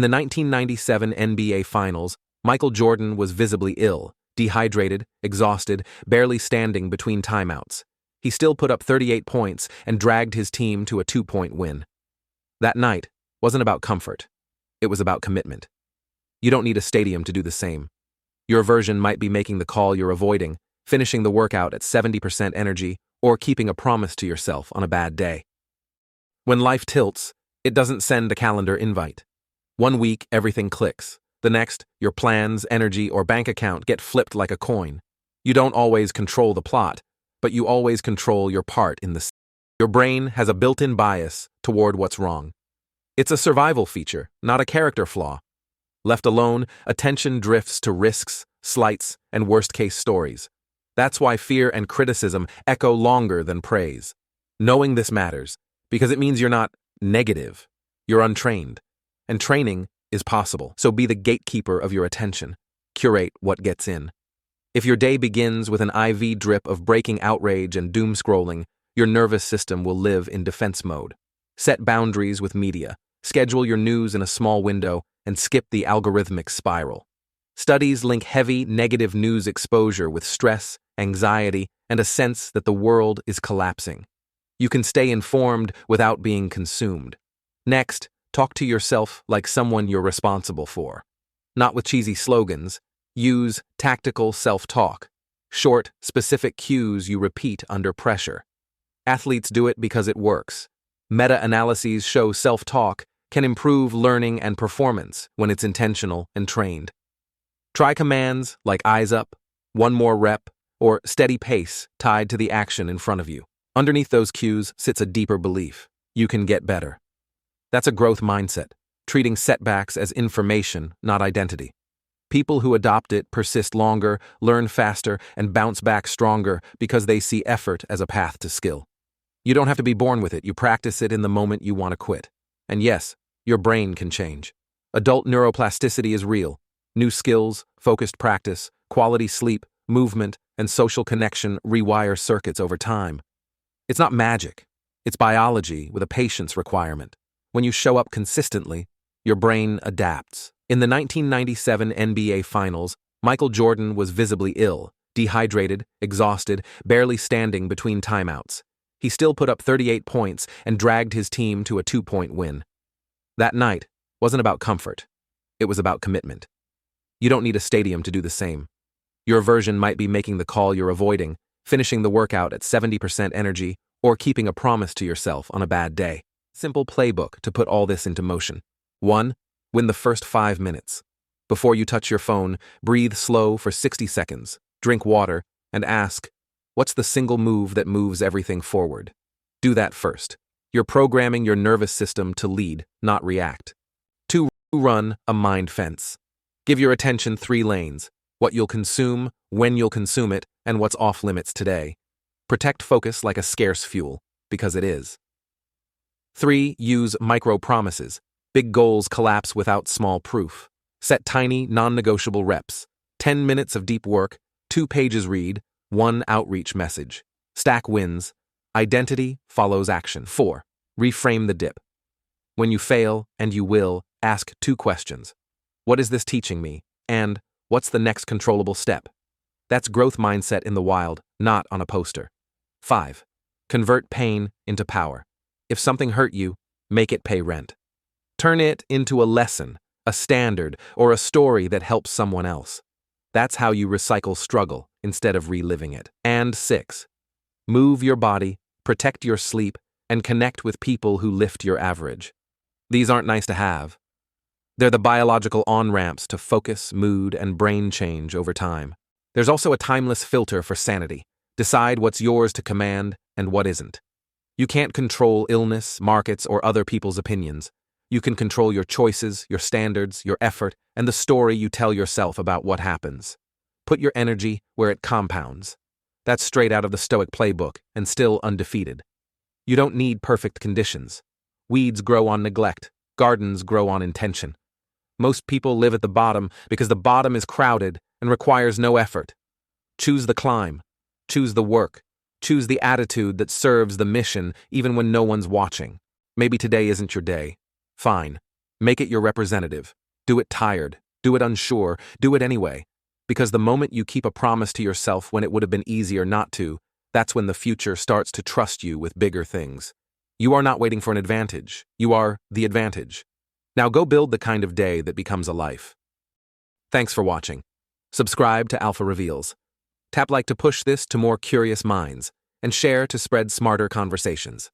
In the 1997 NBA Finals, Michael Jordan was visibly ill, dehydrated, exhausted, barely standing between timeouts. He still put up 38 points and dragged his team to a 2-point win. That night wasn't about comfort. It was about commitment. You don't need a stadium to do the same. Your version might be making the call you're avoiding, finishing the workout at 70% energy, or keeping a promise to yourself on a bad day. When life tilts, it doesn't send a calendar invite. One week, everything clicks. The next, your plans, energy, or bank account get flipped like a coin. You don't always control the plot, but you always control your part in the scene. Your brain has a built-in bias toward what's wrong. It's a survival feature, not a character flaw. Left alone, attention drifts to risks, slights, and worst-case stories. That's why fear and criticism echo longer than praise. Knowing this matters, because it means you're not negative, you're untrained. And training is possible, so be the gatekeeper of your attention. Curate what gets in. If your day begins with an IV drip of breaking outrage and doom scrolling, your nervous system will live in defense mode. Set boundaries with media, schedule your news in a small window, and skip the algorithmic spiral. Studies link heavy, negative news exposure with stress, anxiety, and a sense that the world is collapsing. You can stay informed without being consumed. Next, talk to yourself like someone you're responsible for. Not with cheesy slogans. Use tactical self-talk. Short, specific cues you repeat under pressure. Athletes do it because it works. Meta-analyses show self-talk can improve learning and performance when it's intentional and trained. Try commands like eyes up, one more rep, or steady pace tied to the action in front of you. Underneath those cues sits a deeper belief. You can get better. That's a growth mindset, treating setbacks as information, not identity. People who adopt it persist longer, learn faster, and bounce back stronger because they see effort as a path to skill. You don't have to be born with it, you practice it in the moment you want to quit. And yes, your brain can change. Adult neuroplasticity is real. New skills, focused practice, quality sleep, movement, and social connection rewire circuits over time. It's not magic. It's biology with a patience requirement. When you show up consistently, your brain adapts. In the 1997 NBA Finals, Michael Jordan was visibly ill, dehydrated, exhausted, barely standing between timeouts. He still put up 38 points and dragged his team to a 2-point win. That night wasn't about comfort. It was about commitment. You don't need a stadium to do the same. Your version might be making the call you're avoiding, finishing the workout at 70% energy, or keeping a promise to yourself on a bad day. Simple playbook to put all this into motion. 1. Win the first 5 minutes. Before you touch your phone, breathe slow for 60 seconds, drink water, and ask, what's the single move that moves everything forward? Do that first. You're programming your nervous system to lead, not react. 2. Run a mind fence. Give your attention 3 lanes: what you'll consume, when you'll consume it, and what's off limits today. Protect focus like a scarce fuel, because it is. 3. Use micro-promises. Big goals collapse without small proof. Set tiny, non-negotiable reps. 10 minutes of deep work, 2 pages read, 1 outreach message. Stack wins. Identity follows action. 4. Reframe the dip. When you fail, and you will, ask 2 questions. What is this teaching me? And what's the next controllable step? That's growth mindset in the wild, not on a poster. 5. Convert pain into power. If something hurt you, make it pay rent. Turn it into a lesson, a standard, or a story that helps someone else. That's how you recycle struggle instead of reliving it. And 6. Move your body, protect your sleep, and connect with people who lift your average. These aren't nice to have. They're the biological on-ramps to focus, mood, and brain change over time. There's also a timeless filter for sanity. Decide what's yours to command and what isn't. You can't control illness, markets, or other people's opinions. You can control your choices, your standards, your effort, and the story you tell yourself about what happens. Put your energy where it compounds. That's straight out of the Stoic playbook and still undefeated. You don't need perfect conditions. Weeds grow on neglect. Gardens grow on intention. Most people live at the bottom because the bottom is crowded and requires no effort. Choose the climb. Choose the work. Choose the attitude that serves the mission even when no one's watching. Maybe today isn't your day. Fine. Make it your representative. Do it tired. Do it unsure. Do it anyway. Because the moment you keep a promise to yourself when it would have been easier not to, that's when the future starts to trust you with bigger things. You are not waiting for an advantage. You are the advantage. Now go build the kind of day that becomes a life. Thanks for watching. Subscribe to Alpha Reveals. Tap like to push this to more curious minds, and share to spread smarter conversations.